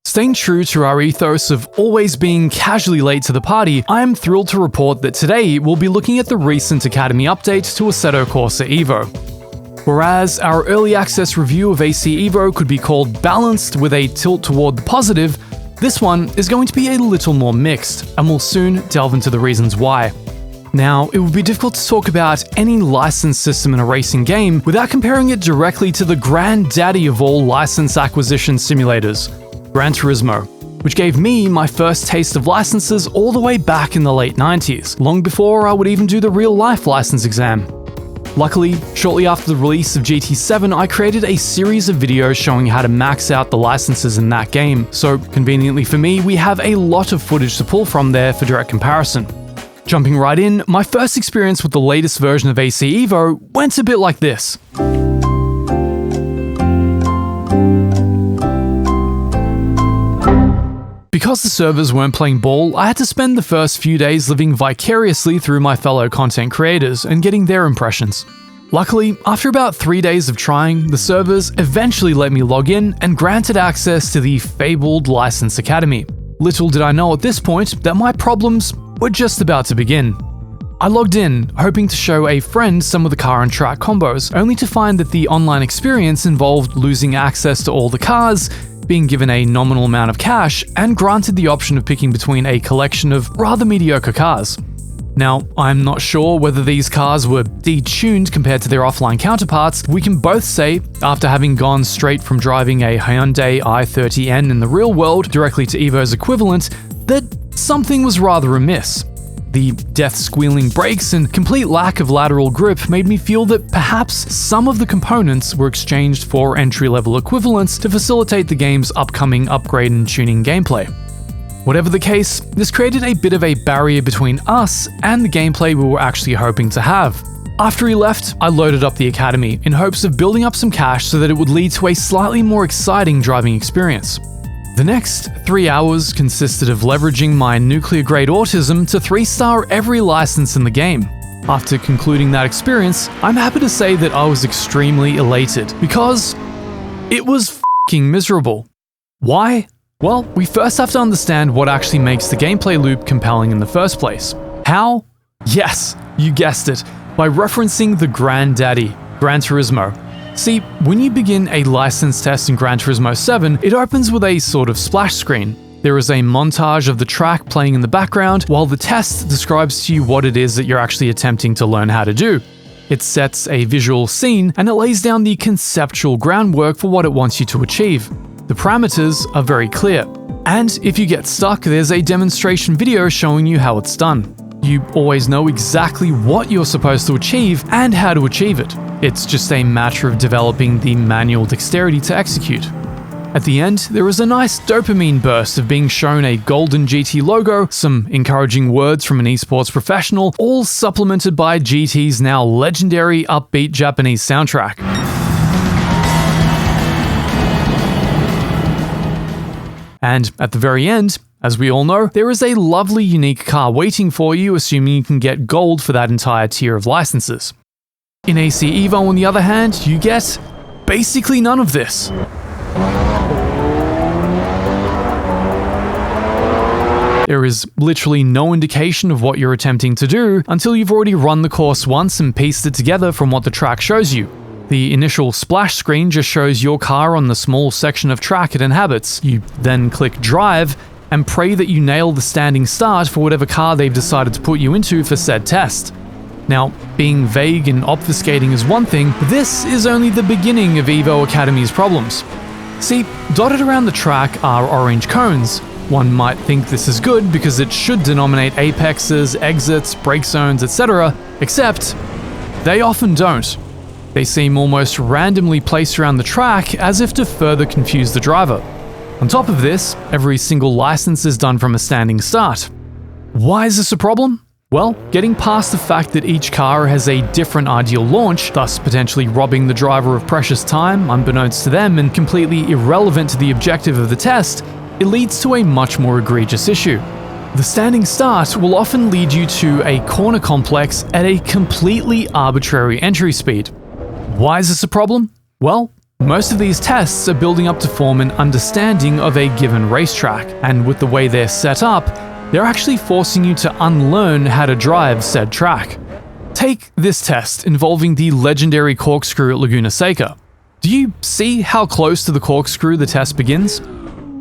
Staying true to our ethos of always being casually late to the party, I am thrilled to report that today we'll be looking at the recent Academy update to Assetto Corsa EVO. Whereas our early access review of AC EVO could be called balanced with a tilt toward the positive, this one is going to be a little more mixed, and we'll soon delve into the reasons why. Now, it would be difficult to talk about any licensed system in a racing game without comparing it directly to the granddaddy of all license acquisition simulators, Gran Turismo, which gave me my first taste of licenses all the way back in the late 90s, long before I would even do the real-life license exam. Luckily, shortly after the release of GT7, I created a series of videos showing how to max out the licenses in that game, so conveniently for me, we have a lot of footage to pull from there for direct comparison. Jumping right in, my first experience with the latest version of AC EVO went a bit like this. Because the servers weren't playing ball, I had to spend the first few days living vicariously through my fellow content creators and getting their impressions. Luckily, after about 3 days of trying, the servers eventually let me log in and granted access to the fabled License Academy. Little did I know at this point that my problems were just about to begin. I logged in, hoping to show a friend some of the car and track combos, only to find that the online experience involved losing access to all the cars, being given a nominal amount of cash, and granted the option of picking between a collection of rather mediocre cars. Now, I'm not sure whether these cars were detuned compared to their offline counterparts. We can both say, after having gone straight from driving a Hyundai i30N in the real world directly to EVO's equivalent, that something was rather amiss. The death-squealing brakes and complete lack of lateral grip made me feel that perhaps some of the components were exchanged for entry-level equivalents to facilitate the game's upcoming upgrade and tuning gameplay. Whatever the case, this created a bit of a barrier between us and the gameplay we were actually hoping to have. After he left, I loaded up the Academy in hopes of building up some cash so that it would lead to a slightly more exciting driving experience. The next 3 hours consisted of leveraging my nuclear-grade autism to 3-star every license in the game. After concluding that experience, I'm happy to say that I was extremely elated, because it was f***ing miserable. Why? Well, we first have to understand what actually makes the gameplay loop compelling in the first place. How? Yes, you guessed it, by referencing the granddaddy, Gran Turismo. See, when you begin a license test in Gran Turismo 7, it opens with a sort of splash screen. There is a montage of the track playing in the background while the test describes to you what it is that you're actually attempting to learn how to do. It sets a visual scene and it lays down the conceptual groundwork for what it wants you to achieve. The parameters are very clear. And if you get stuck, there's a demonstration video showing you how it's done. You always know exactly what you're supposed to achieve and how to achieve it. It's just a matter of developing the manual dexterity to execute. At the end, there is a nice dopamine burst of being shown a golden GT logo, some encouraging words from an esports professional, all supplemented by GT's now legendary upbeat Japanese soundtrack. And at the very end, as we all know, there is a lovely unique car waiting for you, assuming you can get gold for that entire tier of licenses. In AC EVO, on the other hand, you get basically none of this. There is literally no indication of what you're attempting to do until you've already run the course once and pieced it together from what the track shows you. The initial splash screen just shows your car on the small section of track it inhabits. You then click drive and pray that you nail the standing start for whatever car they've decided to put you into for said test. Now, being vague and obfuscating is one thing, but this is only the beginning of EVO Academy's problems. See, dotted around the track are orange cones. One might think this is good because it should denominate apexes, exits, brake zones, etc., except they often don't. They seem almost randomly placed around the track as if to further confuse the driver. On top of this, every single license is done from a standing start. Why is this a problem? Well, getting past the fact that each car has a different ideal launch, thus potentially robbing the driver of precious time, unbeknownst to them, and completely irrelevant to the objective of the test, it leads to a much more egregious issue. The standing start will often lead you to a corner complex at a completely arbitrary entry speed. Why is this a problem? Well, Most of these tests are building up to form an understanding of a given racetrack, and with the way they're set up, they're actually forcing you to unlearn how to drive said track. Take this test involving the legendary corkscrew at Laguna Seca. Do you see how close to the corkscrew the test begins?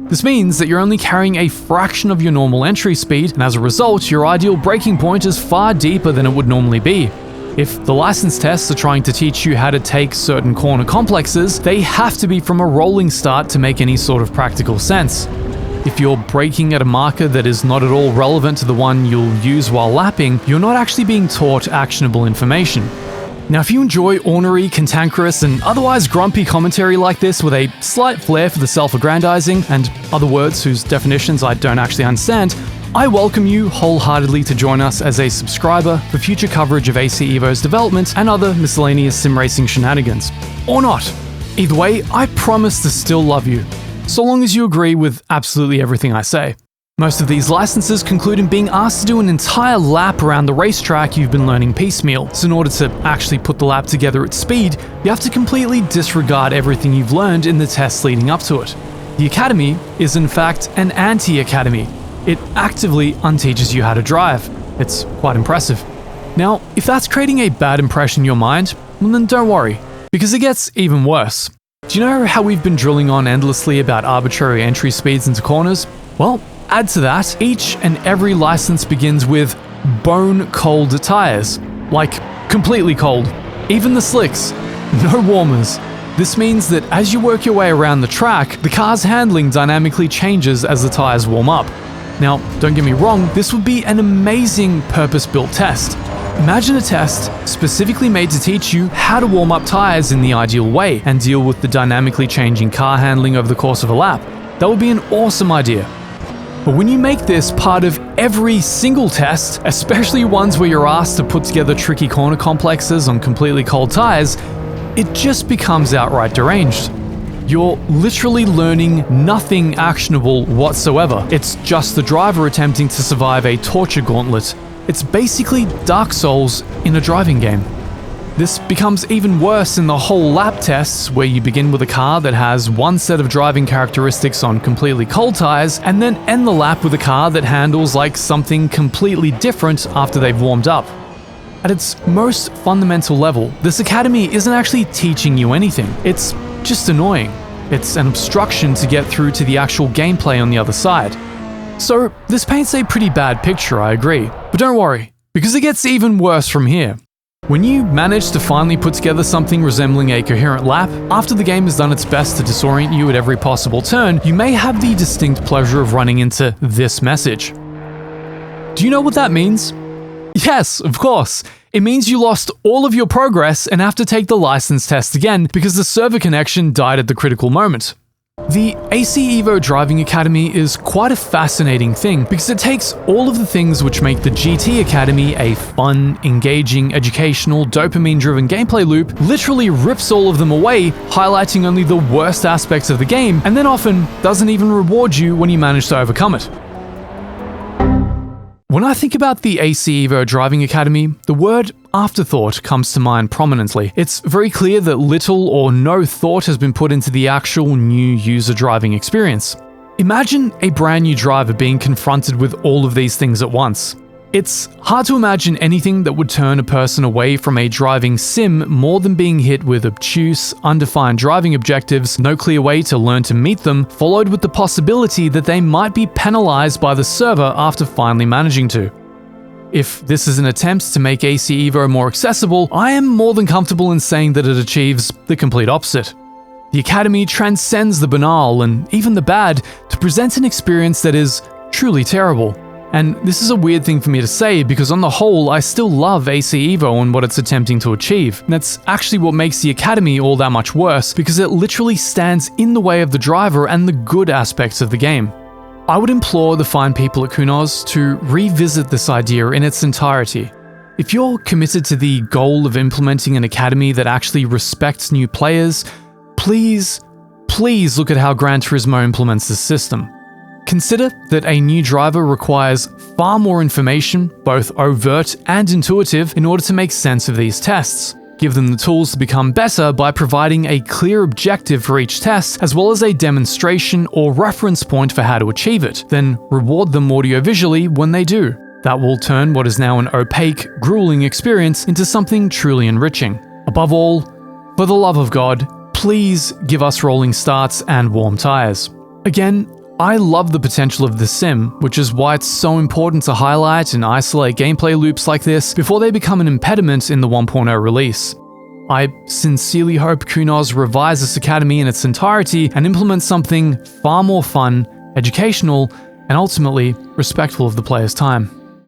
This means that you're only carrying a fraction of your normal entry speed, and as a result, your ideal braking point is far deeper than it would normally be. If the license tests are trying to teach you how to take certain corner complexes, they have to be from a rolling start to make any sort of practical sense. If you're braking at a marker that is not at all relevant to the one you'll use while lapping, you're not actually being taught actionable information. Now, if you enjoy ornery, cantankerous, and otherwise grumpy commentary like this with a slight flair for the self-aggrandizing and other words whose definitions I don't actually understand, I welcome you wholeheartedly to join us as a subscriber for future coverage of AC Evo's development and other miscellaneous sim racing shenanigans. Or not. Either way, I promise to still love you, so long as you agree with absolutely everything I say. Most of these licenses conclude in being asked to do an entire lap around the racetrack you've been learning piecemeal, so in order to actually put the lap together at speed, you have to completely disregard everything you've learned in the tests leading up to it. The Academy is in fact an anti-academy. It actively unteaches you how to drive. It's quite impressive. Now, if that's creating a bad impression in your mind, well then don't worry, because it gets even worse. Do you know how we've been drilling on endlessly about arbitrary entry speeds into corners? Well, add to that, each and every license begins with bone-cold tires. Like, completely cold. Even the slicks. No warmers. This means that as you work your way around the track, the car's handling dynamically changes as the tires warm up. Now, don't get me wrong, this would be an amazing purpose-built test. Imagine a test specifically made to teach you how to warm up tires in the ideal way and deal with the dynamically changing car handling over the course of a lap. That would be an awesome idea. But when you make this part of every single test, especially ones where you're asked to put together tricky corner complexes on completely cold tires, it just becomes outright deranged. You're literally learning nothing actionable whatsoever. It's just the driver attempting to survive a torture gauntlet. It's basically Dark Souls in a driving game. This becomes even worse in the whole lap tests, where you begin with a car that has one set of driving characteristics on completely cold tires, and then end the lap with a car that handles like something completely different after they've warmed up. At its most fundamental level, this academy isn't actually teaching you anything. It's just annoying. It's an obstruction to get through to the actual gameplay on the other side. So this paints a pretty bad picture, I agree. But don't worry, because it gets even worse from here. When you manage to finally put together something resembling a coherent lap, after the game has done its best to disorient you at every possible turn, you may have the distinct pleasure of running into this message. Do you know what that means? Yes, of course. It means you lost all of your progress and have to take the license test again because the server connection died at the critical moment. The AC Evo Driving Academy is quite a fascinating thing because it takes all of the things which make the GT Academy a fun, engaging, educational, dopamine-driven gameplay loop, literally rips all of them away, highlighting only the worst aspects of the game, and then often doesn't even reward you when you manage to overcome it. When I think about the AC Evo Driving Academy, the word afterthought comes to mind prominently. It's very clear that little or no thought has been put into the actual new user driving experience. Imagine a brand new driver being confronted with all of these things at once. It's hard to imagine anything that would turn a person away from a driving sim more than being hit with obtuse, undefined driving objectives, no clear way to learn to meet them, followed with the possibility that they might be penalized by the server after finally managing to. If this is an attempt to make AC Evo more accessible, I am more than comfortable in saying that it achieves the complete opposite. The Academy transcends the banal and even the bad to present an experience that is truly terrible. And this is a weird thing for me to say because on the whole, I still love AC Evo and what it's attempting to achieve. And that's actually what makes the Academy all that much worse because it literally stands in the way of the driver and the good aspects of the game. I would implore the fine people at Kunos to revisit this idea in its entirety. If you're committed to the goal of implementing an academy that actually respects new players, please look at how Gran Turismo implements this system. Consider that a new driver requires far more information, both overt and intuitive, in order to make sense of these tests. Give them the tools to become better by providing a clear objective for each test, as well as a demonstration or reference point for how to achieve it, then reward them audiovisually when they do. That will turn what is now an opaque, grueling experience into something truly enriching. Above all, for the love of God, please give us rolling starts and warm tires. Again, I love the potential of this sim, which is why it's so important to highlight and isolate gameplay loops like this before they become an impediment in the 1.0 release. I sincerely hope Kunos revise this academy in its entirety and implement something far more fun, educational, and ultimately respectful of the player's time.